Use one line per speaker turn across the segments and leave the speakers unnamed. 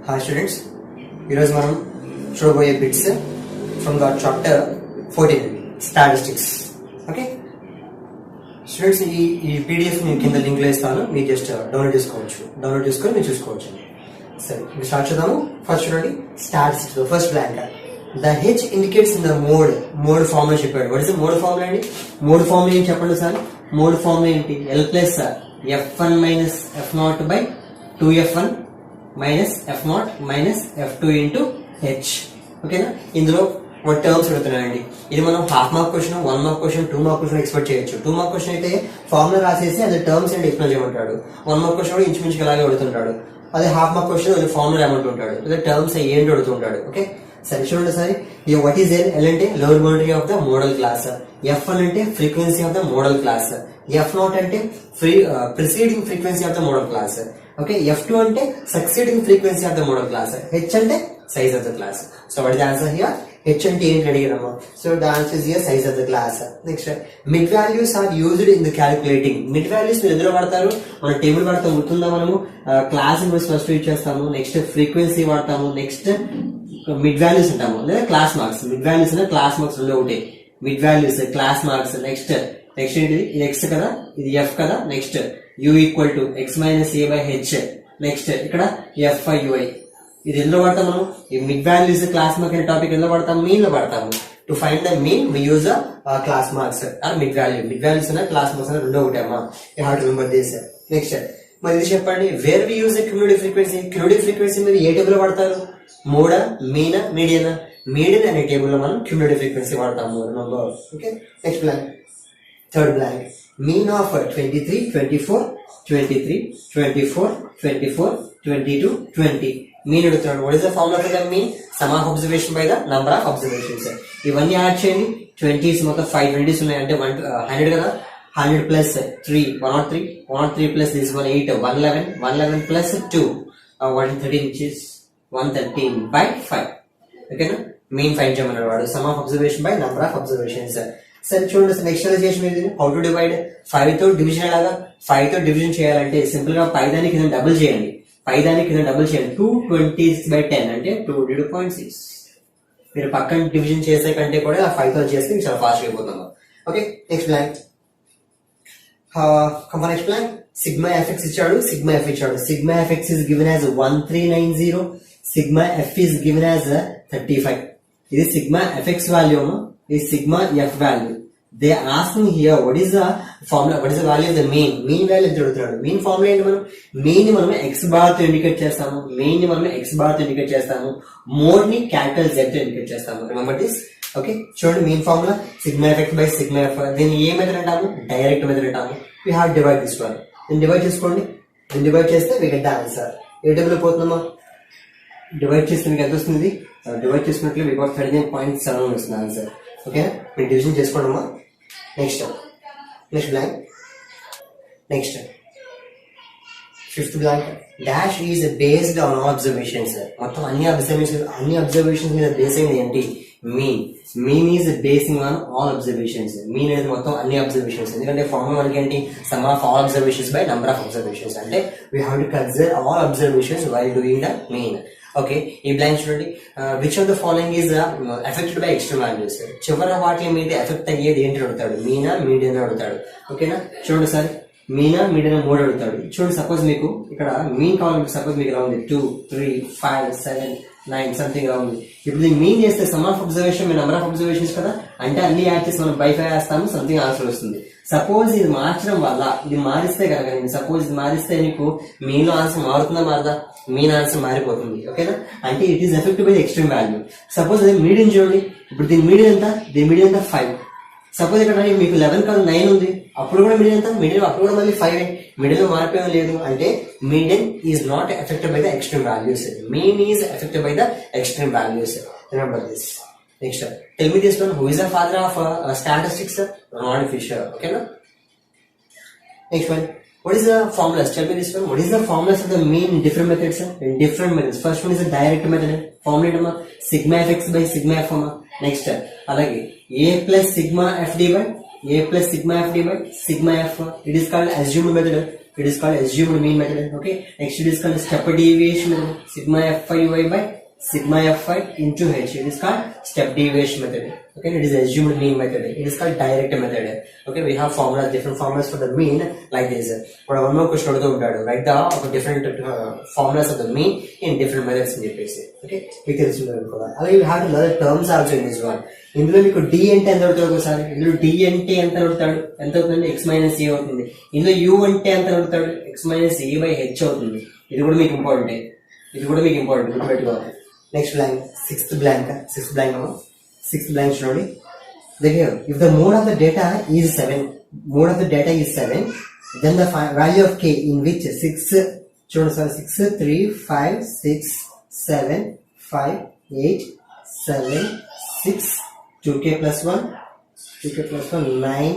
Hi students, ఈరోజు మనం చూడబోయే bits from the chapter 14 statistics. Okay students, ఈ పీడిఎఫ్ నేను కింద లింక్ లో ఇస్తాను, మీరు జస్ట్ డౌన్లోడ్ చేసుకొని మీరు చూసుకోవచ్చు. సరే మీరు స్టార్ట్ చేద్దాము. ఫస్ట్ చూడండి, statistics first blank. The H indicates in the mode formula చెప్పాడు. What is the mode formula అండి? మోడ్ ఫార్ములా ఏంటి చెప్పండి సార్. మోడ్ ఫార్ములా ఏంటి? L plus f1 minus f0 by 2f1 minus f0 minus f2 into H. ఓకేనా? ఇందులో terms అడుగుతున్నాయండి. ఇది మనం half mark question, 1 mark question, 2 mark question expect చేయొచ్చు. 2 మార్క్ క్వశ్చన్ అయితే ఫార్ములా రాసేసి అది టర్మ్స్ ఏంటి ఎక్స్ప్లెయిన్ చేయమంటాడు. 1 మార్క్ క్వశ్చన్ కూడా ఇంచుమించుగా అలాగే అడుగుతుంటాడు. అదే హాఫ్ మార్క్ క్వశ్చన్ అది ఫార్ములా ఏమంటుంటాడు, అదే టర్మ్స్ ఏంటి అడుగుతుంటాడు. ఓకే సరే చూడండి సార్. వాట్ ఈస్ ఎల్ అంటే lower boundary of the modal class, f1 అంటే frequency of the modal class, f0 అంటే preceding frequency of the modal class, okay f2 అంటే succeeding frequency of the modal class, h అంటే size of the class. So what is the answer here? h అంటే ఏంటి అడిగాము. So the answer is here size of the class. Next, mid values are used in the calculating. Mid values మీరు ఎందులో వాడతారు? మన table వాడతాం, గుర్తుందా? మనము క్లాస్ ఇన్వర్స్ ఫస్ట్ యూజ్ చేస్తాము, నెక్స్ట్ ఫ్రీక్వెన్సీ వాడతాము, నెక్స్ట్ మిడ్ వాల్యూస్ అంటాము, లేదా class marks. Mid values class marks రెండు ఒకటి. Mid values class marks. Next ఏంటిది? ఇది x కదా, ఇది f కదా. Next u equal to x minus a by h. Next ఇక్కడ f బై ui. ఇది ఎందులో పడతాం మనం? ఈ మిడ్ వాల్యూస్ క్లాస్ మార్క్ అనే టాపిక్ ఎందులో పడతాం? మీన్ లో పడతాము. To find the mean we use class marks or mid value. Mid values class marks రెండు ఒకటి అమ్మా. You have to remember this. Next మరి ఇది చెప్పండి, where we use cumulative frequency. Cumulative frequency మీరు ఏ టేబుల్ లో పడతారు? మోడా, మీనా, మీడియనా? మీడియన్ అనే టేబుల్ లో మనం క్యూములేటివ్ ఫ్రీక్వెన్సీ వాడతాము. Okay next blank. Third blank. Mean of 23, 24, 23, 24, 24, 22, 20. Mean అడుగుతున్నాడు. What is the formula for the mean? Sum of observation by the number of observations. ఇవన్నీ యాడ్ చేయండి. 20s మొత్తం 5 20s ఉన్నాయి అంటే 100 కదా. 100 plus 3 103, 103 plus this 8 111, 111 plus 2 113 which is 113 by 5. ఓకేనా? Mean find చేయమన్నాడు వాడు. Some of observation by number of observations. సరే చూడండి, నెక్స్ట్ చేసిన హౌ టు డివైడ్. 5 తో డివిజన్ ఎలాగా? 5 తో డివిజన్ చేయాలంటే సింపుల్ గా పై దానికి కింద డబుల్ చేయండి. 220 by 10 అంటే 200.6. మీరు పక్కన డివిజన్ చేసే కంటే కూడా 5 తో చేస్తే చాలా ఫాస్ట్ అయిపోతుంది. Okay next blank. Next blank. Sigma f x ఇచ్చాడు, సిగ్మా ఎఫ్ ఇచ్చాడు. Sigma f x is given as 1390, sigma f is given as 35. ఇది సిగ్మా ఎఫ్ఎక్స్ వాల్యూ, ఇది sigma f value. They asking here what is the formula, what is the value of the mean. Mean value ఎంత అడుగుతున్నాడు? Mean formula ఏంటి? మనం mean ని మనం x bar తో indicate చేస్తాము. మీన్ ని మనం ఎక్స్ బార్ తో ఇండికేట్ చేస్తాము. మోడ్ ని క్యాపిటల్ జెడ్ తో ఇండికేట్ చేస్తాము. Remember this. ఓకే చూడండి, mean formula sigma F by sigma F. దీన్ని ఏ మెథడ్ అంటాము? డైరెక్ట్ మెథడ్ అంటాము. We have divide this one. దీన్ని డివైడ్ చేసుకోండి. దీన్ని డివైడ్ చేస్తే వీ గెట్ ద ఆన్సర్. ఏ టేబుల్ పోతున్నామా? డివైడ్ చేస్తే మీకు ఎంత వస్తుంది? డివైడ్ చేసుకున్నట్లు మీకు 39.7 వస్తుంది ఆన్సర్. ఓకే మీరు డివిజన్ చేసుకోండమ్మా. Next blank. Next fifth blank. Dash is based on observations. మొత్తం అన్ని అబ్జర్వేషన్స్ మీద బేస్ అయింది ఏంటి? Mean. Mean is basing on all observations. Mean అనేది మొత్తం అన్ని అబ్జర్వేషన్స్. ఎందుకంటే ఫార్ములా మనకి ఏంటి? Sum of all observations by number of observations. అంటే we have to consider all observations while doing the mean. Okay ఈ బ్లాంక్ చూడండి. Which of the following is affected by extreme values. చివరి వాటి మీద effect అయ్యేది ఏంటి అడుగుతాడు? మీనా, మీడియన్ అడుగుతాడు. ఓకేనా చూడండి సార్, మీనా, మీడియన్ మోడ్ అడుగుతాడు. చూడండి, సపోజ్ మీకు ఇక్కడ మీన్ కావాలి. సపోజ్ మీకు ఇలా ఉంది 2, 3, 5, 7, 9 సంథింగ్ గా ఉంది. ఇప్పుడు దీన్ని మీన్ చేస్తే some of observation me number of observations కదా, అంటే అన్ని యాడ్ చేసి మనం బై 5 వేస్తాము, సంథింగ్ ఆన్సర్ వస్తుంది. సపోజ్ ఇది మార్చడం వల్ల, ఇది మారిస్తే కనుక, నేను సపోజ్ ఇది మారిస్తే మీకు మీన్ లో ఆన్సర్ మారుతుందా మారదా? మీన్ ఆన్సర్ మారిపోతుంది. ఓకేనా? అంటే it is affected by extreme value. Suppose అది మీడియన్ చూడండి. ఇప్పుడు దీని మీడియన్ ఎంత? దీని మీడియన్ ఎంత? 5. సపోజ్ ఇక్కడ మీకు 11 కాదు 9 ఉంది, అప్పుడు కూడా మీడియన్ ఎంత? మీడియన్ అప్పుడు కూడా మళ్ళీ 5. మీడియన్ లో మార్పేం లేదు. అంటే median is not affected by the extreme values. Mean is affected by the extreme values. Remember this. Next, tell me this one. Who is the father of statistics? Rod Fisher. ఓకేనా? Next one. What is the formulas? Tell me this one. What is the formulas of the mean in different methods? In different methods. First one is a direct method. Formula sigma fx by sigma f. Next, alage a plus sigma fd by sigma f. It is called assumed method. It is called assumed mean method. Okay. Next it is called step deviation method. Sigma fi y by sigma fi into h. It is called step deviation method. Okay. It is assumed mean method. It is called direct method. Okay. We have formulas, different formulas for the mean like this. But one more question write the different formulas of the mean in different methods in this. Okay. We can we have other terms also in this one. ఇందులో మీకు D అంటే ఎంత అవుతుంది ఒకసారి, ఇందులో D అంటే ఎంత అవుతాడు, ఎంత అవుతుంది ఎక్స్ మైనస్ ఏ అవుతుంది. ఇందులో యూ అంటే ఎంత అవుతాడు, X minus A by H అవుతుంది. ఇది కూడా మీకు ఇంపార్టెంట్, గుర్తుపెట్టుకోవాలి. నెక్స్ట్ బ్లాంక్ సిక్స్త్ బ్లాంక్ చూడండి. దగ్గర if the mode of the data is 7, then the value of k in which 6 చూడండి సార్ 6 3 5 6 7 5 8 7 6 2k plus 1 9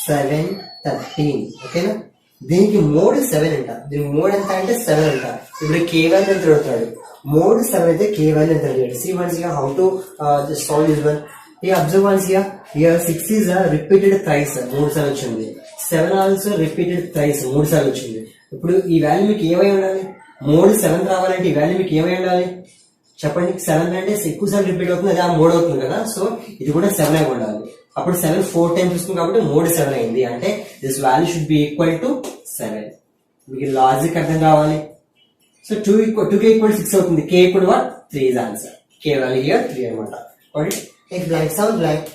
7 13. ఓకేనా. దీనికి మోడ్ 7 అంట. దీనికి మోడ్ ఎంత అంటే 7 అంట. ఇప్పుడు k వాల్యూ ఎంత అడుగుతాడు, మోడ్ 7 అయితే k వాల్యూ ఎంత అడిగాడు. See once here how to just solve this one. Here observe once here 6 is repeated thrice, 3 సార్లు వచ్చింది. 7 also repeated thrice, 3 సార్లు వచ్చింది. ఇప్పుడు ఈ వాల్యూ మీకు ఏమై ఉండాలి, మోడ్ 7 రావాలంటే ఈ వాల్యూ మీకు ఏమై ఉండాలి చెప్పండి. 7 అంటే ఎక్కువ సార్లు రిపీట్ అవుతుంది, అది ఆ మోడ్ అవుతుంది కదా. సో ఇది కూడా 7 అయి ఉండాలి. అప్పుడు 7 4 టైమ్స్ వస్తుంది కాబట్టి మోడ్ 7 అయింది. అంటే this value should be equal to 7. మీకు లాజిక్ అర్థం కావాలి. సో 2k ఈక్వల్ 6 అవుతుంది. k equal 3 is answer. k value here 3 అన్నమాట. Next blank seventh blank.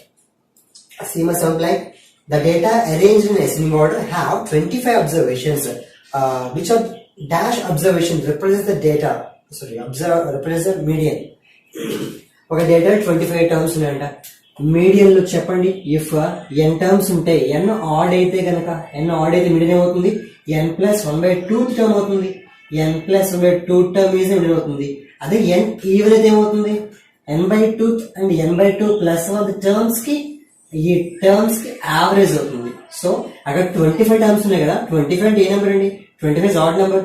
Seventh blank. The data arranged in ascending order have 25 observations. Which of dash observation represents the data? represents the median. ఒక data 25 terms ఉన్నాయంట. Median లో చెప్పండి, if n terms ఉంటాయి, n add అయితే కనుక median ఏమవుతుంది, n+1/2 term అవుతుంది. n+1/2 term is median అవుతుంది. అదే n ఈవెన్ అయితే ఏమవుతుంది, n/2 and n/2 plus 1 terms కి ఈ టర్మ్స్ కి యావరేజ్ అవుతుంది. సో అక్కడ 25 టర్మ్స్ ఉన్నాయి కదా, 25 అంటే ఏ నెంబర్ అండి, 25 is odd number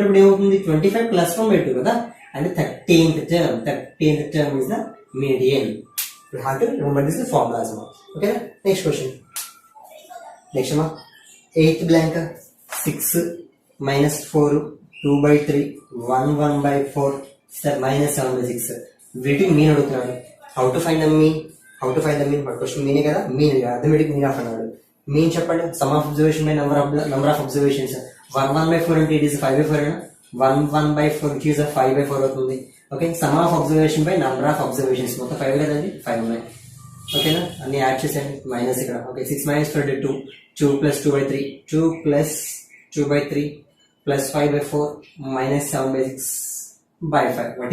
ఇప్పుడు ఏమవుతుంది, 25 + 1/2 కదా, అంటే 13th term is the median. You have to remember this is formulas. Okay, next question. Next one, 8th blank. 6 - 4 2/3 1/4 -7/6. వీటికి మీన్ అడుగుతున్నాడు. How to find the mean. But question మీనే కదా, mean arithmetic mean of అన్నాడు. Mean చెప్పండి. Sum of observation by number of observations. 1/4 అంటే it is 5/4 అయినా 1/4 which is 5/4 అవుతుంది. Okay, sum of observation by number of observations. మొత్తం 5 కదండి, 5 ఉన్నాయి. ఓకేనా, అన్ని యాడ్ చేసేయండి. మైనస్ ఇక్కడ. Okay, 6 - 4 2 2 + 2/3 2 + 2/3 + 5/4 -7/6/5. What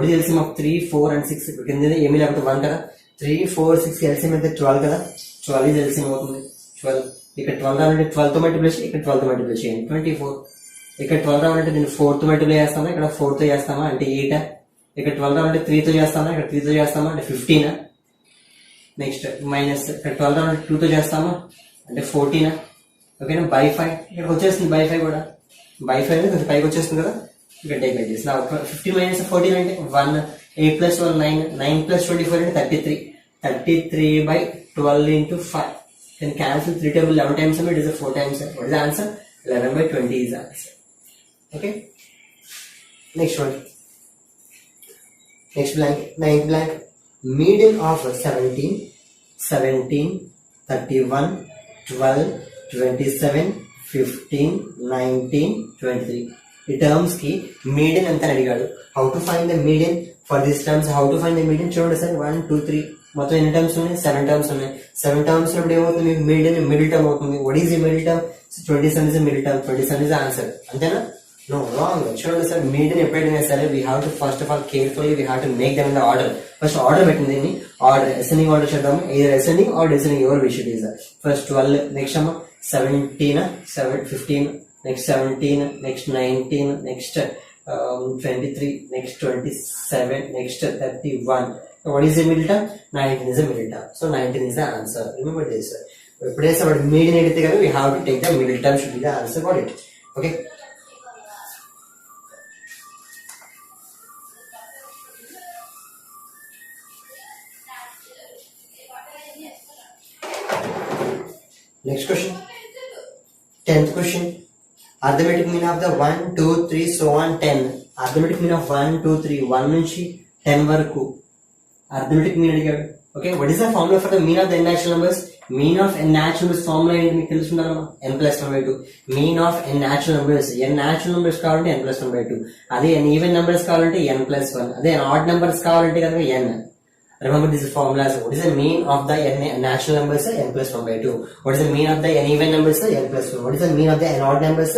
is LCM of 3, 4 and 6? కింద ఏమీ లేకపోతే 1 కదా. 3, 4, 6 LCM అయితే 12 కదా. 12 is LCM అవుతుంది. 12 ఇక్కడ 12 రావాలంటే 12 తో మల్టిప్లై చేయండి, ఇక్కడ 12 తో మల్టిప్లై చేయండి, 24. ఇక్కడ 12 రావాలంటే దీన్ని 4 తో మల్టిప్లై చేస్తామా, ఇక్కడ 4 తో చేస్తామా అంటే 8. ఇక్కడ 12 రావాలంటే 3 తో చేస్తామా, ఇక్కడ 3 తో చేస్తామా అంటే 15. నెక్స్ట్ మైనస్ ఇక్కడ 12 రావాలంటే 2 తో చేస్తామా అంటే 14. ఓకేనా, బై 5 ఇక్కడ వచ్చేస్తుంది. బై 5 కూడా బై 5 అనేది కొంచెం పైకి వచ్చేస్తుంది కదా. ఇక్కడ టేక్ బై చేసి 15 - 14 అంటే 1. 8 + 1 9. 9 + 24 అంటే 33. 33/12 into 5. Can cancel 3 table 11 times. It is a 4 times. What is the answer? 11/20 is the answer. Okay. Next one. Next blank. 9th blank. Median of 17, 31, 12, 27, 15, 19, 23. ఈ టర్మ్స్ కి మీడియన్ ఎంత అడిగాడు. How to find the median for this terms. How to find the median చూడండి sir. 1 2 3 మొత్తం ఎన్ని terms ఉన్నాయి, 7 terms ఉన్నాయి. 7 terms ఉన్నప్పుడు ఏమవుతుంది, మీడియన్ మిడిల్ టర్మ్ అవుతుంది. What is the middle term? 27 is the middle term. 27 is the answer. అంతేనా? No, wrong. చూడండి సార్, మీడియన్ ఎప్పుడైనా సరే we have to first of all carefully we have to make them in the order. First order పెట్టింది దీన్ని. Order ascending order చేద్దాం. either ascending or descending, your wish it is. First 12, next 17, 15, next 17, next 19, next 23, next 27, next 31. What is the middle term? 19 is the middle term. So 19 is the answer. Remember this. Place our median edit, we have to take the middle term should be the answer. Got it? Okay. Next question. 10th question. Arithmetic mean of the 1 2 3 so on 10. Arithmetic mean of 1 2 3 1 నుంచి 10 వరకు arithmetic mean అడిగాడు. Okay, what is the formula for the mean of the n natural numbers? Mean of n natural numbers formula ఏంటి మీకు తెలుసుకుందామా? n+1/2. Mean of n natural numbers, n natural numbers కావాలంటే n+1/2, అదే n even numbers కావాలంటే n+1, అదే n odd numbers కావాలంటే కనుక n. Remember this formula. What is the mean of the n natural numbers? n+1/2. What is the mean of the n even numbers? n+1. What is the mean of the n odd numbers?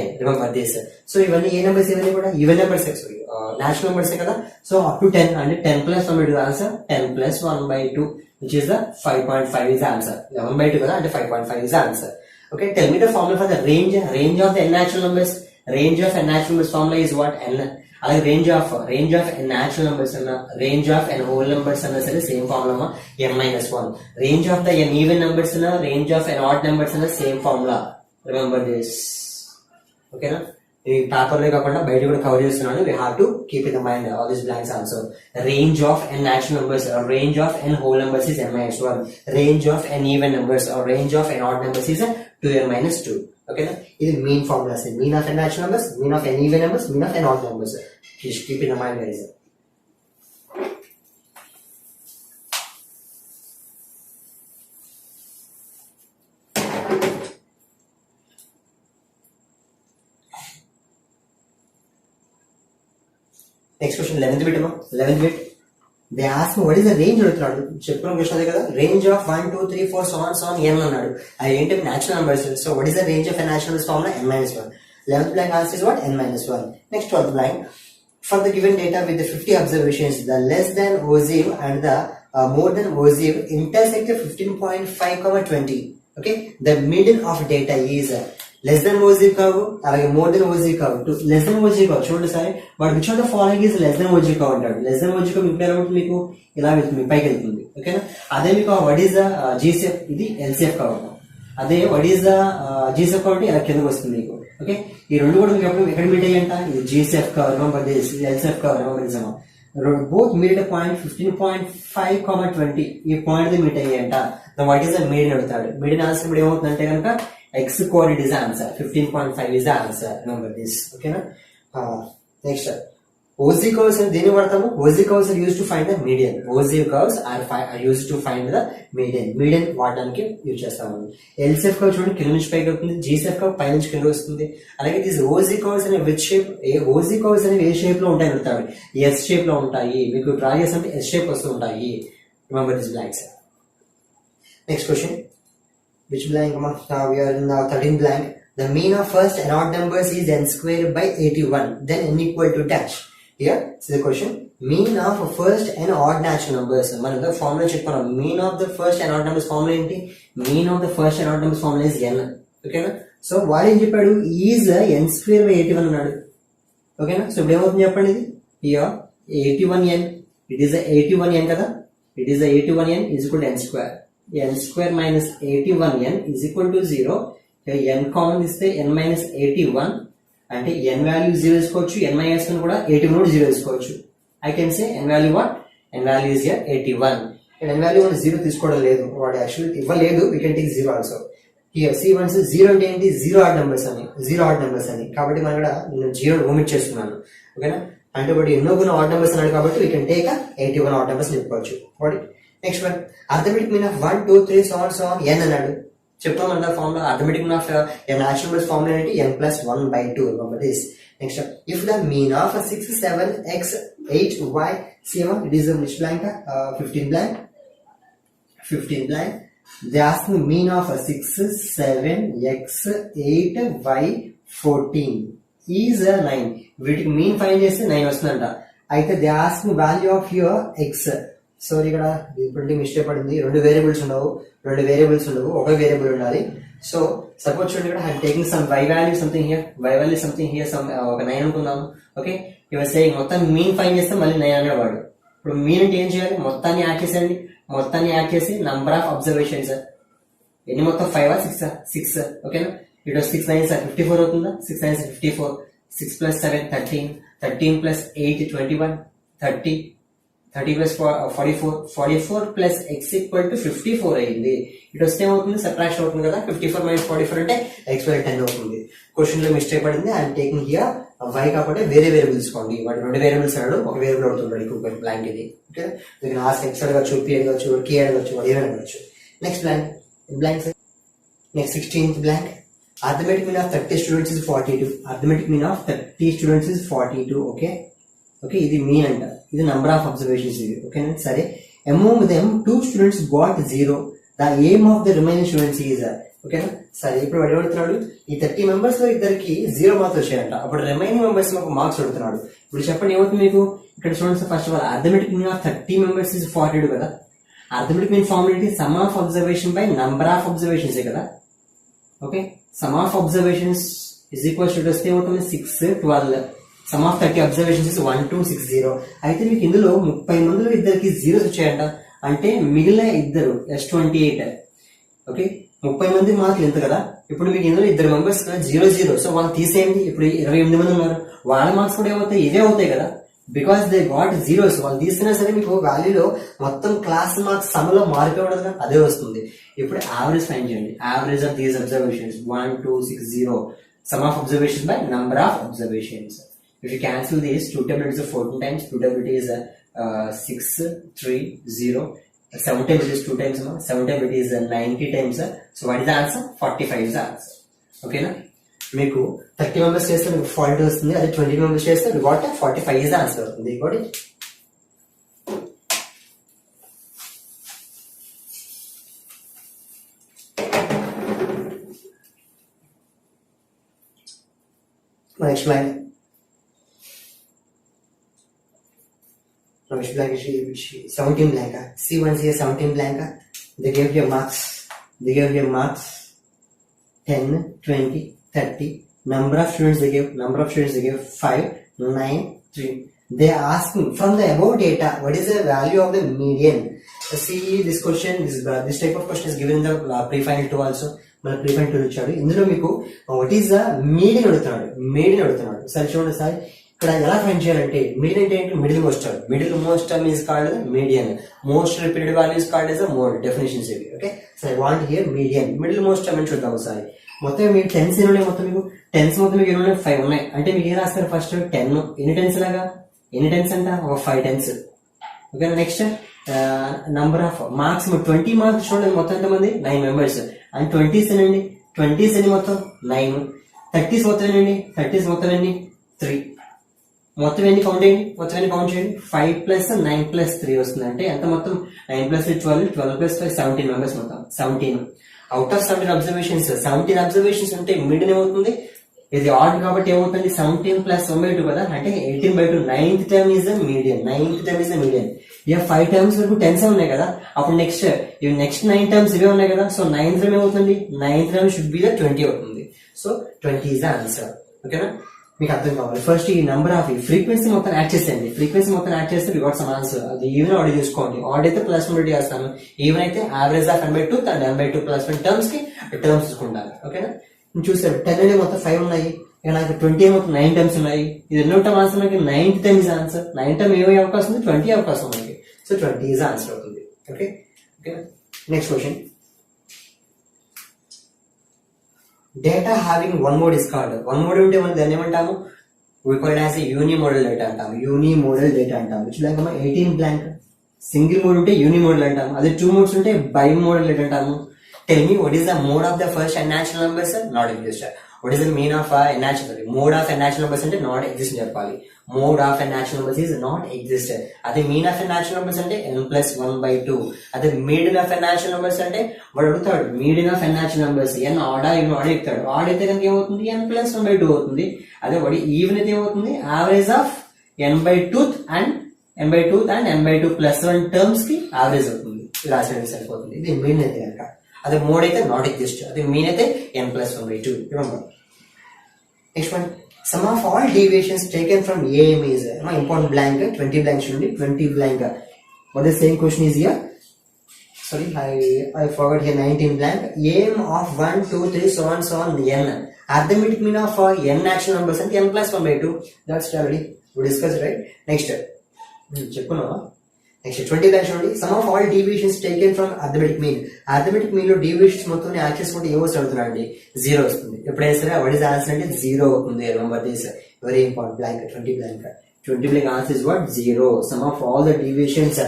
n. Remember this. So even a numbers even kuda even numbers sorry natural numbers kada. So up to 10 and 10+1/2 answer 10+1/2, which is the 5.5 is the answer. 11/2 kada and 5.5 is the answer. Okay, tell me the formula for the range of the n natural numbers. Range of n natural numbers formula is what? n. అలాగే range of n natural numbers అన్న range of n whole numbers అన్న సరే same formula n-1. range of the n even numbers అన్న range of n odd numbers అన్న same formula. Remember this. ఓకేనా? ఈ paper లో కాకుండా బయట కూడా కవర్ చేస్తున్నాను. we have to keep in the mind all these blanks also. range of n natural numbers or range of n whole numbers is n-1. range of n even numbers or range of n odd numbers is 2n-2. ఓకేనా? ఇది main formulas. Mean of n natural numbers, mean of n even numbers, mean of n odd numbers. Please keep in the mind guys. Next question, 11th bit amma. 11th bit. They ask me what is the range అడుగుతున్నాడు. చెప్పిన question అదే కదా. range of 1 2 3 4 so on n అన్నాడు. అది ఏంటి? natural numbers. So what is the range of a natural numbers formula? n-1. 11th blank answer is what? n-1. Next 12th blank. For the given data with the 50 observations, the less than OSIV and the more than OSIV intersect 15.5, 20. Okay, the middle of data is less than OSIV curve, అలాగే more than OSIV curve. To less than OSIV curve చూడండి sir, but which of the following is less than OSIV curve అంటాడు. less than OSIV curve మీకు ఎలా ఉంటుంది? మీకు ఇలా వెళ్తుంది, పైకి వెళ్తుంది. ఓకేనా? అదే మీకు what is the GCF, ఇది LCF curve. అదే what is the GCF curve అంటే ఇలా కిందకి వస్తుంది మీకు. ఓకే, ఈ రెండు కూడా మీకు ఎక్కడ మీట్ అయ్యంట? ఇది GCF curve, రిమెంబర్ దిస్. ఇది LCF curve, రిమెంబర్ దిస్ అమ్మా. both meet at a point 15.5, 20. ఈ పాయింట్ మీట్ అయ్యంట. వాట్ ఈస్ ద మీడియన్ అడుగుతాడు. మీడియన్ ఆన్సర్ ఇప్పుడు ఏమవుతుందంటే కనుక x coordinate is the answer. 15.5 is the answer. Remember this. Okay na? Next. OSI curves దేని వాడతాము? OSI curves are used to find the median. OSI curves are used to find the median. Median వాడడానికి use చేస్తాము. LCF curve చూడండి కింద నుంచి పైకి వస్తుంది. GCF curve పై నుంచి కింద వస్తుంది. అలాగే దిస్ OSI curves అనే విచ్ షేప్, OSI curves అనేవి ఏ షేప్ లో ఉంటాయి అడుగుతాడు. S షేప్ లో ఉంటాయి. మీకు డ్రా చేస్తుంటే S షేప్ వస్తూ ఉంటాయి. Remember this blanks. Next question. Which blank? We are in the 13th blank. The mean of first and odd numbers is n square by 81. Then n equal to dash. Here, see the question. Mean of first and odd natural numbers. Man, the formula check for mean of the first and odd numbers formula enti. Mean of the first and odd numbers formula is n. Okay na? So what is chepadu is n square by 81 annadu. Okay na? So ఇప్పుడు ఏమవుతుంది చెప్పండి ఇది. Here 81n. It is a 81n కదా. It is a 81n is equal to n square. n square minus 81n is equal to 0. Here n common ఇస్తే n minus 81 అంటే n value 0 తీసుకోవచ్చు, n minus 1 కూడా 81 కూడా 0 తీసుకోవచ్చు. I can say n value what? n value is here 81. And n value 0 తీసుకోవడం లేదు, వాడు actually ఇవ్వలేదు. We can take 0 also. Here see once 0 అంటే ఏంటి? 0 odd numbers అని, 0 odd numbers అని. కాబట్టి మనం ఇక్కడ నేను 0 omit చేస్తున్నాను. ఓకేనా? అంటే వాడు ఎన్నో కొన్ని odd numbers అన్నాడు కాబట్టి we can take 81 odd numbers చెప్పుకోవచ్చు. వాడి next one arithmetic mean of 1 2 3 so on n అన్నాడు. చెప్తామంట formula. Arithmetic mean of natural numbers formula ఏంటి? n+1/2. Remember this. Next if the mean of 6 7 x 8 y see it is which blank? 15 blank. 15 blank. They ask me mean of 6 7 x 8 y 14 is 9. వీటికి mean find చేస్తే 9 వస్తుందంట. అయితే they ask me value of your ex. So ఇక్కడ printing mistake పడింది. రెండు variables ఉండవు, ఒక variable ఉండాలి. సో సపోజ్ చూడండి ఇక్కడ I taking some y value something here, y value something here, some ఒక 9 అనుకుందాము. ఓకే, ఇవర్ సేయింగ్ మొత్తం మీన్ ఫైండ్ చేస్తే మళ్ళీ 9 అనేవాడు. ఇప్పుడు మీన్ అంటే ఏం చేయాలి? మొత్తాన్ని యాడ్ చేసేయండి. మొత్తాన్ని యాడ్ చేసి నంబర్ ఆఫ్ అబ్జర్వేషన్స్ ఎన్ని మొత్తం 5 6. ఓకేనా? ఇటు 6 9 54 అవుతుందా? 6 9 54. 6 plus 7 13. 13 plus 8 21. 30 plus 44. 44 plus x equal to 54 అయింది. ఇటు వస్తే ఏమవుతుంది? సబ్ట్రాక్షన్ అవుతుంది కదా. 54 minus 44 అంటే x 10 అవుతుంది. క్వశ్చన్ లో మిస్టేక్ పడింది. ఐఎమ్ టేకింగ్ హియర్ వై కాకుండా వేరే వేరియబుల్ తీసుకోండి. వాటి 2 వేరియబుల్స్ అన్నాడు, ఒక వేరియబుల్ అవుతుంది ఇప్పుడు బ్లాంక్ ఇది. ఓకే, మీకు ఆస్క్ ఎక్స్ అడగచ్చు, పి అడగచ్చు, కే అడగచ్చు, ఏమైనా అడగచ్చు. Next blank. Next 16th blank. Arithmetic mean of 30 students is 42. Arithmetic mean of 30 students is 42. Okay ఇది మీన్ అంట, ఇది నంబర్ ఆఫ్ అబ్జర్వేషన్స్ ఇది. ఓకేనా, సరే. Among them 2 students got 0. The aim of the remaining students is. ఓకేనా, సరే. ఇప్పుడు వాడు అడుగుతున్నాడు ఈ 30 members లో ఇద్దరికి 0 మార్క్స్ వచ్చాయంట. అప్పుడు రిమైనింగ్ మెంబర్స్ లో మార్క్స్ అడుగుతున్నాడు. ఇప్పుడు చెప్పండి ఏమవుతుంది మీకు ఇక్కడ చూడండి. First of all arithmetic mean of 30 members is 42 కదా. అర్థమెటిక్ మీన్ ఫార్ములా ఏంటి? Sum of observation by number of observations కదా. Okay, sum of observations is equals to వస్తే ఏమవుతుంది 6, 12. Sum of 30 observations is 1, 2, 6, 0. అయితే మీకు ఇందులో 30 మందిలో ఇద్దరికి 0s వచ్చాయంట. అంటే మిగిలిన ఇద్దరు S28. ఓకే, 30 మంది మార్కులు ఎంత కదా. ఇప్పుడు మీకు ఇందులో ఇద్దరు మెంబర్స్ 0, సో వాళ్ళు తీసేయండి. ఇప్పుడు 28 మంది ఉన్నారు, వాళ్ళ మార్క్స్ కూడా ఏమవుతాయి? ఇవే అవుతాయి కదా. Because they got 0s. వాళ్ళు తీసినా సరే మీకు వాల్యూలో మొత్తం క్లాస్ మార్క్స్ సమ్లో మార్క్ అవ్వదు కదా, అదే వస్తుంది. ఇప్పుడు యావరేజ్ ఫైండ్ చేయండి. Average of these observations 1, 2, 6, 0. Some of observations by number of observations. If you cancel these, 2 tables is 14 times, 2 tables is 6, 3, 0. 7 tables is 2 times, 7 tables is 90 times. So what is the answer? 45 is the answer. Okay na? మీకు 30 members చేస్తే మీకు 40 వస్తుంది. అదే 20 members చేస్తే మీకు what 45 is the answer అవుతుంది. got it? Next line. Next blank is 17 blank. C1 is 17 blank. They gave your marks. 10, 20, 30. Number of students they gave 5, 9, 3. They are asking from the above data what is the value of the median. See this question, this type of question is given in the pre-final 2 also. మన ప్రిఫరెంట్ ఇచ్చాడు. ఇందులో మీకు what is the median అడుగుతున్నాడు. సరే చూడండి sir, ఇక్కడ ఎలా find చేయాలంటే మీడియన్ అంటే ఏంటి? Middle most term is called median. Most repeated value is called as mode. Definitions ఇవి. Okay, so I want here median. Middle most term అని చూద్దాం ఒకసారి. మొత్తం మీకు 10s ఎన్ని ఉన్నాయి? మొత్తం మీకు 10s మొత్తం మీకు ఎన్ని ఉన్నాయి? 5 ఉన్నాయి. అంటే మీకు ఏం రాస్తారు? ఫస్ట్ 10. ఎన్ని 10s లాగా? ఎన్ని 10s అంట? ఒక 5 10s. Okay, next number of marks 20 marks చూడండి. మొత్తం ఎంతమంది? 9 members. And 20s ఎనండి? 20s ఎన్ని మొత్తం? 9. 30s మొత్తం ఎనండి? 30s మొత్తం ఎన్ని? 3. మొత్తం ఎన్ని కౌంట్ చేయండి. 5 + 9 + 3 వస్తుంది. అంటే ఎంత మొత్తం? 9 + 3 12, 12 + 5 17 members మొత్తం. 17 అవుట్ ఆఫ్ 17 అబ్జర్వేషన్స్. 17 అబ్జర్వేషన్స్ ఉంటే మీడియన్ ఏమవుతుంది? ఇది ఆడ్ కాబట్టి ఏమవుతుంది? 17 + 1/2 కదా. అంటే 18/2. 9th term is the median. ఇక 5 terms వరకు 10s ఉన్నాయి కదా. అప్పుడు నెక్స్ట్ 9 terms ఇవే ఉన్నాయి కదా. సో 9th term ఏమవుతుంది? 9th term should be the 20 అవుతుంది. So 20 is the answer. ఓకేనా, మీకు అర్థం కావాలి. ఫస్ట్ ఈ నంబర్ ఆఫ్ ఫ్రీక్వెన్సీ మొత్తం యాడ్ చేసేయండి. ఫ్రీక్వెన్సీ మొత్తం యాడ్ చేస్తే వి గాట్ సమ్ ఆన్సర్. అది ఈవెన్ ఆర్డర్ చూసుకోండి. ఆర్డర్ అయితే +1 చేస్తాను, ఈవెన్ అయితే average of n/2 and n/2 +1 terms కి టర్మ్స్ చూసుకుంటాను. ఓకేనా, నేను చూసాను 10 అనేది మొత్తం 5 ఉన్నాయి. ఇక నాకు 20 మొత్తం 9 టర్మ్స్ ఉన్నాయి. ఇది ఎన్నో టర్మ్ ఆన్సర్? మనకి 9th term is answer. 9th term ఏమయ్యే అవకాశం ఉంది? 20 అవకాశం మనకి. సో 20 is ఆన్సర్ అవుతుంది. Okay, next question. Data having 1 mode is called. 1 mode ఉంటే మనం దాన్ని ఏమంటాము? we call it as a unimodal data అంటాము. which blank 18 blank. Single mode ఉంటే యూనిమోడల్ అంటాము. అదే 2 modes ఉంటే బైమోడల్ డేటా అంటాము. Tell me what is the mode of the first n natural numbers? Not exist. What is the mean of mode of n natural numbers అంటే not exist చెప్పాలి. mode of n natural numbers is not exist. అదే mean of n natural numbers అంటే n + 1/2. అదే median of n natural numbers అంటే వాడు అడుగుతాడు median of n natural numbers n odd ఇస్తాడు. Odd అయితే కనుక ఏమవుతుంది? n + 1/2 అవుతుంది. అదే వాడి ఈవెన్ అయితే ఏమవుతుంది? Average of n/2 and n/2 +1 terms కి యావరేజ్ అవుతుంది. రాసేయడం సరిపోతుంది. ఇది మీన్ అయితే కనుక. అదే మోడ్ అయితే నాట్ ఎగ్జిస్ట్. అదే మీన్ అయితే n + 1/2. Remember. Next one, some of all deviations taken from AM is important blank. 20 blanks నుండి 20 blank. What the same question is here? Sorry, I forgot here 19 blank. AM of 1, 2, 3 so on n. Arithmetic mean of n natural numbers and n + 1/2. That's already we discussed, right? Next చెప్పుకున్నావా? Next 20 blank చూడండి. Sum of all deviations taken from arithmetic mean. Arithmetic mean లో deviations మొత్తం add చేసుకుంటే ఏమో చదువుతున్నాండి, 0 వస్తుంది. ఎప్పుడైనా సరే what is answer అంటే 0 అవుతుంది. Remember this, very important. Blank 20 blank 20 blank answer is what? 0. Sum of all the deviations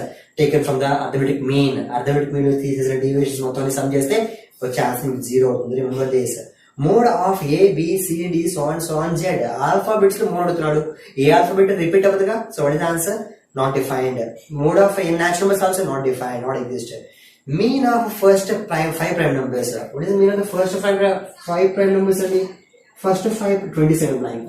taken from the arithmetic mean. Arithmetic mean లో తీసేసిన deviations మొత్తాన్ని sum చేస్తే వచ్చే ఆన్సర్ 0 అవుతుంది. Remember this. Mode of A, B, C, D, so on, Z. Alphabets లో mode అవుతున్నాడు. ఏ alphabet repeat అవ్వదుగా. So what is the answer? Not defined. Mode of natural numbers also not defined, not exist. Mean of first prime 5 prime numbers. What is the mean of the first 5 prime numbers? First 5 27 blank.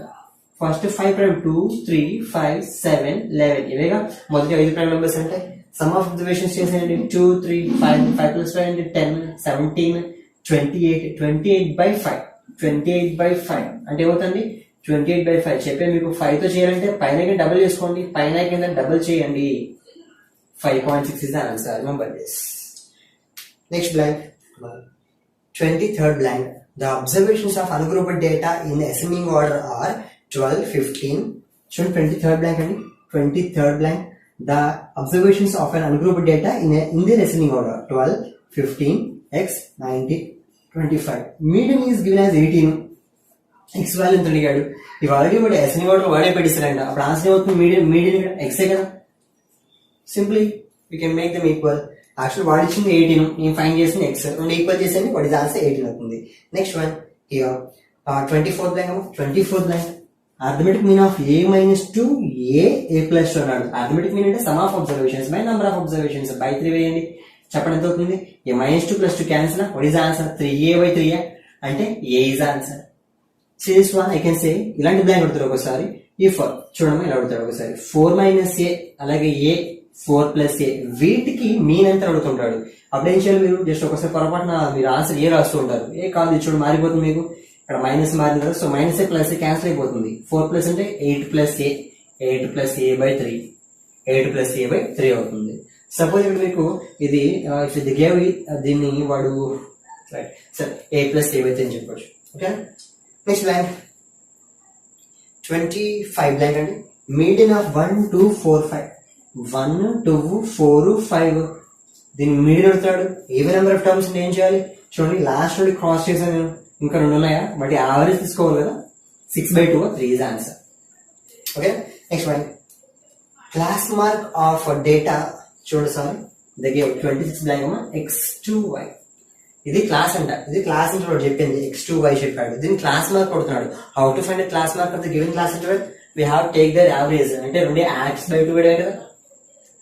First 5 prime 2 3 5 7 11 ఇవేగా మొదటి 5 prime numbers అంటే. Some of observations చేసేయండి. 2 3 5 5 plus 5 అంటే 10 17 28 28 by 5 అంటే ఏమవుతుంది? 28 by 5 చెప్పే మీకు 5 తో చేయాలంటే పైన డబుల్ చేసుకోండి, పైన కింద డబుల్ చేయండి. 5.6 is the answer. Remember this. Next blank, 23rd blank. The observations of ungrouped data in ascending order are 12, 15. Should 23rd blank and 23rd blank. The observations of an ungrouped data in the ascending order 12, 15, x, 90, 25. Median is given as 18. X value ఎంత అడిగాడు? ఇవి already వాడు ascending order వాడే పెట్టిస్తారంట. అప్పుడు answer ఏమవుతుంది? Median x ఏ కదా. Simply we can make them equal. Actual వాడు ఇచ్చింది 18, నేను ఫైండ్ చేసిన x, రెండు ఈక్వల్ చేసేది వాట్ ఇస్ ఆన్సర్ 18 అవుతుంది. Next one here 24th blank. 24th blank. Arithmetic mean of a minus 2 a plus 2 అన్నాడు. Arithmetic mean అంటే sum of observations by number of observations by 3 వేయండి. చెప్పండి ఎంత అవుతుంది? a minus 2 plus 2 cancel. What is the answer? 3a by 3 అంటే a is the answer. See this one, I can say ఇలాంటి blank అడుగుతారు ఒకసారి. if చూడమ్మా ఇలా అడుగుతాడు ఒకసారి 4 minus a అలాగే a 4 plus a వీటికి మీన్ ఎంత అడుగుతుంటాడు. అప్పుడు ఏం చేయాలి? మీరు జస్ట్ ఒకసారి పొరపాటున మీరు ఆన్సర్ ఏ రాస్తూ ఉంటారు. ఏ కాదు చూడు మారిపోతుంది మీకు. ఇక్కడ మైనస్ మారింది కదా, సో మైనస్ ఏ ప్లస్ ఏ క్యాన్సిల్ అయిపోతుంది. 4 ప్లస్ అంటే 8 plus A, 8 plus A by 3, 8 plus A by 3 అవుతుంది. సపోజ్ ఇప్పుడు మీకు ఇది గేవ్ దీన్ని వాడు సరే ఏ ప్లస్ ఏ బై 3 అని చెప్పొచ్చు. ఓకే, నెక్స్ట్ బ్లాంక్ 25 బ్లాంక్ అండి. Median of 1 2 4 5. 1 2 4 5 దీన్ని మీడియన్ అడుగుతాడు. ఈవెన్ నెంబర్ ఆఫ్ టర్మ్స్ ఏం చేయాలి చూడండి. లాస్ట్ నుండి క్రాస్ చేశాను నేను, ఇంకా 2 ఉన్నాయా, బట్ యావరేజ్ తీసుకోవాలి కదా. 6/2 3 is answer. Okay, next one class mark of data చూడండి సార్. దగ్గర 26 బ్లాంక్ అమ్మా. x2y ఇది క్లాస్ అంట. ఇది క్లాస్ అంటే వాడు చెప్పింది x2y చెప్పాడు. దీన్ని క్లాస్ మార్క్ కొడుతున్నాడు. How to find class mark of the given class అంటే we have take their average అంటే 2 యాక్ట్స్ బై 2 వేయడం కదా.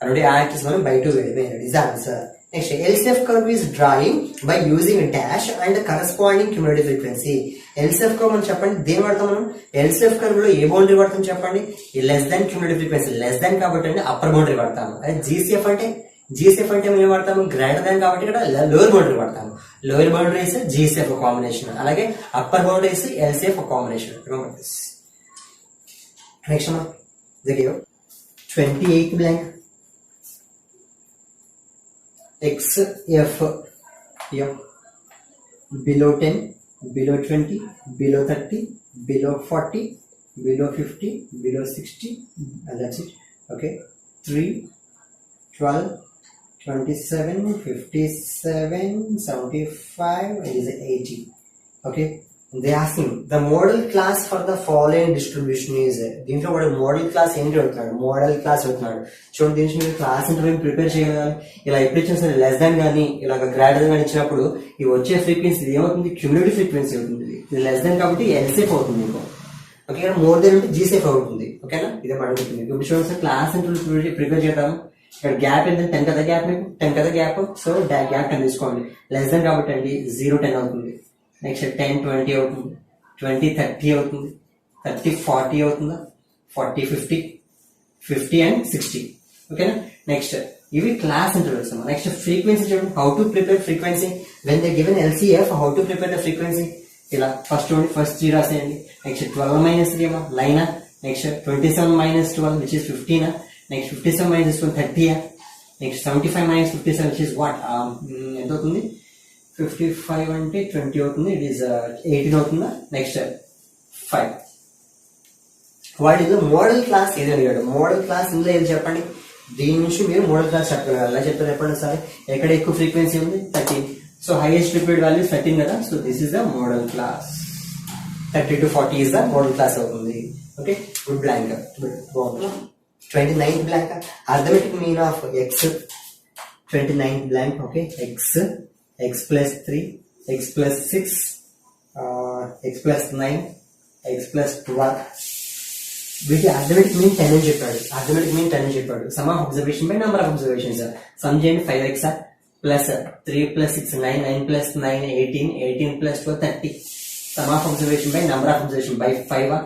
2 యాక్ట్స్ మనం బై 2 వేయడం is the answer. Next, LCF curve is drawing by using a dash and the corresponding cumulative frequency. LCF curve మనం చెప్పండి దేని వాడతాం మనం? LCF curve లో ఏ బౌండరీ వాడతాం చెప్పండి? Less than cumulative frequency. Less than కాబట్టి అంటే అప్పర్ బౌండరీ వాడతాము. అదే GCF అంటే మనం ఏం వాడతాము? గ్రేటర్ దాన్ కాబట్టి ఇక్కడ లోయర్ బౌండరీ వాడతాము. Lower boundary is GCF combination, అలాగే upper boundary is LCF combination. Remember this. Next మనం దగ్గర 28 blank. XF here below 10, below 20, below 30, below 40, below 50, below 60, and that's it. Okay, 3, 12, 27, 57, 75, and is 80. Okay, they asking the model class for the following distribution is. దీంట్లో వాడు modal class ఏంటి అడుగుతున్నాడు? Modal class అడుగుతున్నాడు. చూడండి, దీనికి మీరు క్లాస్ ఇంటర్వ్యూ ప్రిపేర్ చేయగలగాలి. ఇలా ఎప్పుడు ఇచ్చినా సరే లెస్ దాన్ కానీ ఇలాగ గ్రేటర్ కానీ ఇచ్చినప్పుడు ఇవి వచ్చే ఫ్రీక్వెన్సీ ఏమవుతుంది? క్యూములేటివ్ ఫ్రీక్వెన్సీ అవుతుంది. ఇది లెస్ దాన్ కాబట్టి ఎల్సేఫ్ అవుతుంది మీకు. ఓకే, ఇక్కడ మోర్ దెన్ అంటే జీసేఫ్ అవుతుంది. ఓకేనా, ఇదే అడుగుతుంది. ఇప్పుడు చూడండి సార్, క్లాస్ ఇంటర్వ్యూ ప్రిపేర్ చేద్దాము. ఇక్కడ గ్యాప్ ఏంటంటే 10 కదా గ్యాప్, మీకు 10 కదా గ్యాప్. సో గ్యాప్ 10 తీసుకోండి. లెస్ దాన్ కాబట్టి అండి 0 10 అవుతుంది. నెక్స్ట్ 10 20 అవుతుంది. 20 30 అవుతుంది. 30 40 అవుతుందా? 40 50 50 అండ్ 60. ఓకేనా, నెక్స్ట్ ఇవి క్లాస్ ఇంటర్వెల్స్. నెక్స్ట్ ఫ్రీక్వెన్సీ చూడండి. How to prepare frequency when they given LCF. How to prepare the frequency? ఇలా ఫస్ట్ చూడండి, ఫస్ట్ 3 రాసేయండి. నెక్స్ట్ 12 - 3 ఏమో 9. Next 27 - 12 which is 15. Next 57 - 12 30. Next 75 - 57 which is what ఎంత అవుతుంది? 55 అంటే 20 అవుతుంది. ఇట్ ఈస్ 18 అవుతుందా? Next 5. What is the modal class? ఏది అడిగాడు? మోడల్ క్లాస్ ఇందులో ఏది చెప్పండి? దీని నుంచి మీరు మోడల్ క్లాస్ చెప్పగలరు. ఎలా చెప్తారు చెప్పండి సార్. ఎక్కడ ఎక్కువ ఫ్రీక్వెన్సీ ఉంది 13. సో హైయెస్ట్ రిపీటెడ్ వాల్యూ 13 కదా. So this is the modal class. 30 to 40 is the modal class అవుతుంది. Okay good blank. Good 29th blank. Arithmetic mean of x 29th blank. Okay x plus 3 x plus 6 x plus 9 x plus 12. వీటి arithmetic mean 10 అని చెప్పాడు. Arithmetic mean 10 అని చెప్పాడు. Some of observation by number of observations. Some చేయండి 5x plus 3 plus 6 9 9 plus 9 18 18 plus 12 30. Some of observation by number of observation by 5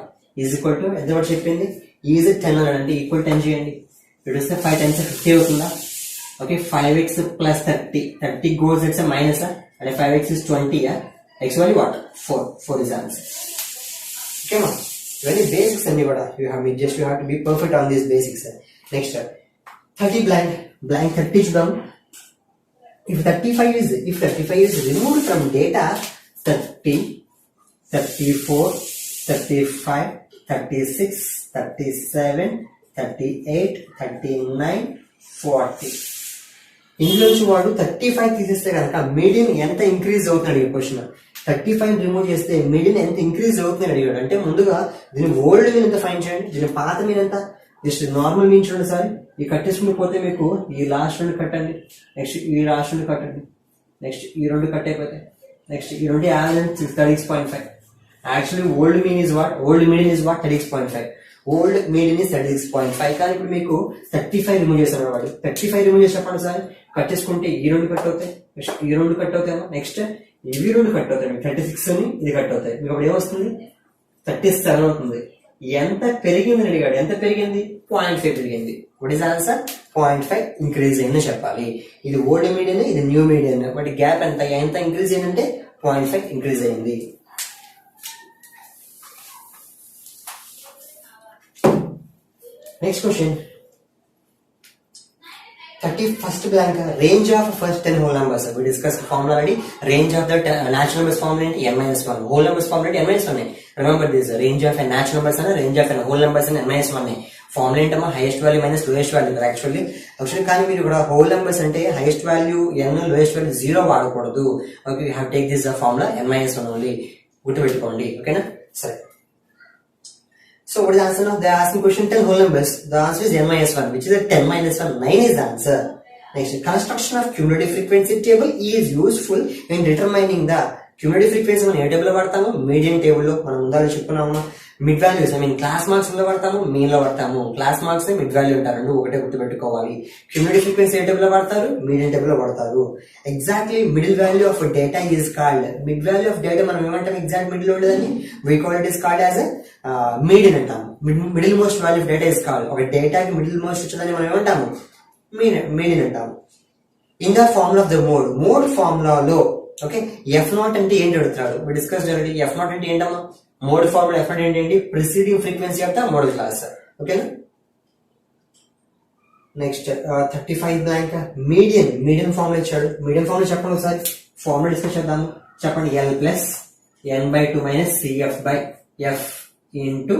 is equal to ఎంత కూడా చెప్పింది. Is 10 అనండి ఈక్వల్ 10 చేయండి. ఇటు వస్తే 5 times 50 అవుతుందా. Okay 5x plus 30 goes it's a minus and 5x is 20. X value what 4 is answer. Okay ma, very basics and you have to be perfect on these basics. Next 30 blank 30 chudam. If 35 is removed from data, 30 34 35 36 37 38 39 40. ఇందులోంచి వాడు 35 తీసేస్తే కనుక median ఎంత increase అవుతుంది question. 35 remove చేస్తే median ఎంత increase అవుతుంది అడిగాడు. అంటే ముందుగా దీని ఓల్డ్ మీన్ ఎంత ఫైన్ చేయండి, దీని పాత మీన్ ఎంత. జస్ట్ నార్మల్ మీన్ చూడండి సార్. ఈ కట్టేసుకుని పోతే మీకు ఈ లాస్ట్ రెండు కట్టండి, నెక్స్ట్ ఈ లాస్ట్ రెండు కట్టండి, నెక్స్ట్ ఈ రెండు కట్ అయిపోతాయి, నెక్స్ట్ ఈ రెండు average 36.5. Actually old mean is what, old median is what 36.5. Old median is 36.5. కానీ ఇప్పుడు మీకు 35 రిమూవ్ చేశారు వాడు. 35 రిమూవ్ చేసినప్పుడు సార్ కట్టేసుకుంటే ఈ రెండు కట్ అవుతాయి, నెక్స్ట్ ఈ రెండు కట్ అవుతాయి, నెక్స్ట్ ఇవి రెండు కట్ అవుతాయి. మీకు 36 అని ఇది కట్ అవుతాయి. మీకు అప్పుడు ఏమొస్తుంది 37 అవుతుంది. ఎంత పెరిగింది అని అడిగాడు. ఎంత పెరిగింది 0.5 పెరిగింది. వాట్ ఇస్ ఆన్సర్ 0.5 ఇంక్రీజ్ అయిందని చెప్పాలి. ఇది ఓల్డ్ మీడియన్, ఇది న్యూ మీడియన్. వాటి గ్యాప్ ఎంత ఇంక్రీజ్ అయిందంటే 0.5 ఇంక్రీజ్ అయింది. Next question. 31st blank. Range of first 10 whole numbers. We discussed the formula already. Range of the natural numbers formula into n-1. Whole numbers formula into n-1. Remember this. Range of a natural numbers and range of a whole numbers in n-1. Formula into highest value minus lowest value. Actually కానీ మీరు ఇక్కడ whole numbers అంటే highest value n, lowest value 0 వాడకూడదు. Okay, you have to take this formula n-1 only. గుర్తుపెట్టుకోండి. ఓకేనా సరే. So what is the answer now? They are asking question 10 whole numbers. The answer is n-1, which is a 10 minus 1. 9 is the answer. Next, construction of cumulative frequency table is useful in determining the cumulative frequency. మనం ఏ table లో వాడతాము? Median table లో. మనం ముందు చెప్పుకున్నాము. Mid values class marks లో వాడతాము, mean లో వాడతాము. క్లాస్ మార్క్స్ మిడ్ వాల్యూ అంటారు. రెండు ఒకటే గుర్తుపెట్టుకోవాలి. క్యూములేటివ్ ఫ్రీక్వెన్సీ ఏ టేబుల్ లో వాడతారు? మీడియన్ టేబుల్ లో వాడతారు. Exactly middle value of data is called. Mid value of data మనం ఏమంటాం? ఎగ్జాక్ట్ మిడిల్ లో ఉండేదని we call it is called as median అంటాము. Middle most value of data is called. ఒక డేటాకి మిడిల్ మోస్ట్ వచ్చేదని మనం ఏమంటాము? మీడియన్ అంటాము. In the formula of the mode ఫార్ములాలో ఓకే F0 అంటే ఏంటి అడుగుతాడు. Discuss already. F0 అంటే ఏంటమ్మా? మోడ్ ఫార్ములా F0 ఏంటి? Preceding frequency of the modal class. ఓకేనా నెక్స్ట్ 35 బ్లాంక్. మీడియన్ ఫార్ములా ఇచ్చాడు. మీడియన్ ఫార్ములా చెప్పండి ఒకసారి. ఫార్ములా డిస్కస్ చేద్దాము. చెప్పండి. L plus n/2 minus CF by F into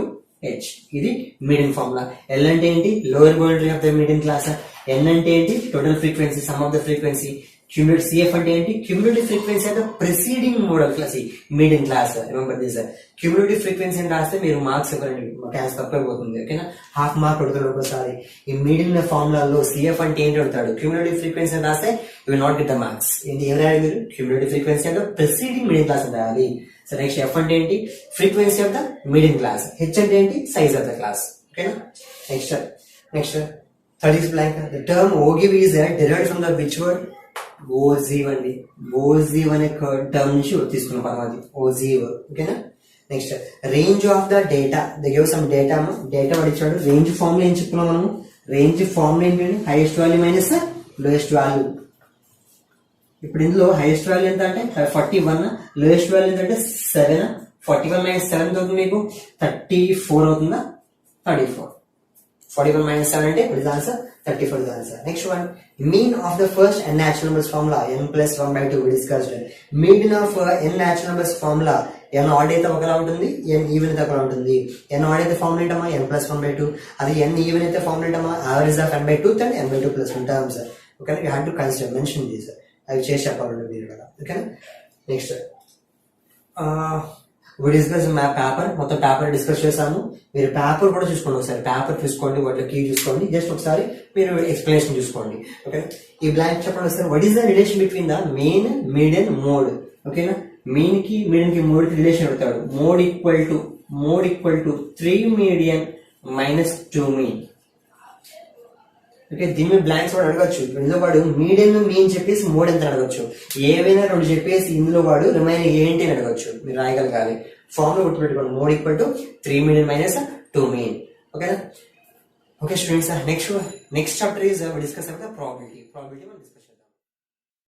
H. ఇది మీడియన్ ఫార్ములా. L అంటే ఏంటి? Lower boundary of the median class. N అంటే ఏంటి? Total frequency, some of the frequency. Cumulative CF అంటే ఏంటి? Cumulative frequency of the preceding modal class, median class. Remember this. Cumulative frequency అని రాస్తే మీరు marks ఇవ్వరండి, క్లాస్ తప్పైపోతుంది. ఓకేనా హాఫ్ మార్క్ అడుగుతాడు ఒకసారి. ఈ మీడియన్ ఫార్ములాలో CF అంటే ఏంటి అడుగుతాడు. క్యూములేటివ్ ఫ్రీక్వెన్సీ అని రాస్తే you will not get the marks. ఏంటి ఏం రాయాలి మీరు? Cumulative frequency of the preceding median class అని రాయాలి. సో నెక్స్ట్ F అంటే ఏంటి? Frequency of the median class. H అంటే ఏంటి? Size of the class. ఓకేనా next 30 blank. The term ogive is derived from the which word? Ogive అండి. Ogive అనే term నుంచి తీసుకున్న పదం అది ఓజీవ్. ఓకేనా next range of the data. దగ్గర సమ్ డేటా పడిచాడు. రేంజ్ ఫార్ములా ఏం చెప్పుకున్నాం మనము? రేంజ్ ఫార్ములా ఏంటంటే highest value minus lowest value. ఇప్పుడు ఇందులో హైయెస్ట్ వాల్యూ ఎంత అంటే 41, లోయెస్ట్ వాల్యూ ఎంత అంటే 7. 41 మైనస్ 7 అవుతుంది మీకు 34 అవుతుందా? 34. 41 minus 7 అంటే what is the answer? 34 is the answer. Next one, mean of the first n natural numbers formula n plus 1/2 we discussed. Median of n natural numbers formula N add అయితే ఒకలా ఉంటుంది, ఎన్ even అయితే ఒకలా ఉంటుంది. ఎన్ add అయితే formula ఏంటమ్మా n+1/2. అది N even అయితే ఫార్ములా ఏంటమ్మా average of n/2 and n/2 plus 1 terms. ఓకేనా, you have to consider mention these. అవి చేసి చెప్పాలండి మీరు కదా. ఓకేనా, నెక్స్ట్ డిస్కస్ మా పేపర్, మొత్తం పేపర్ డిస్కస్ చేసాము. మీరు పేపర్ కూడా చూసుకోండి, ఒకసారి పేపర్ చూసుకోండి, వాటిలో కీ చూసుకోండి, జస్ట్ ఒకసారి మీరు ఎక్స్ప్లెనేషన్ చూసుకోండి. ఓకే, ఈ బ్లాంక్ చెప్పండి ఒకసారి. What is the relation between the mean, median, mode? ఓకేనా, మీన్ కి మీడియన్ కి మోడ్ కి రిలేషన్ పెడతాడు. Mode equal to 3 median minus 2 mean. Okay, దీని మీద బ్లాంక్స్ కూడా అడగచ్చు. ఇందులో వాడు మీడియన్ మీన్ చెప్పేసి మోడ్ ఎంత అడగచ్చు, ఏవైనా 2 చెప్పేసి ఇందులో వాడు రిమైనింగ్ ఏంటి అని అడగచ్చు. మీరు రాయగలగాలి. ఫార్ములా గుర్తుపెట్టుకోండి, mode equal to 3 median minus 2 mean. ఓకేనా. Okay students, next chapter is discuss about the probability.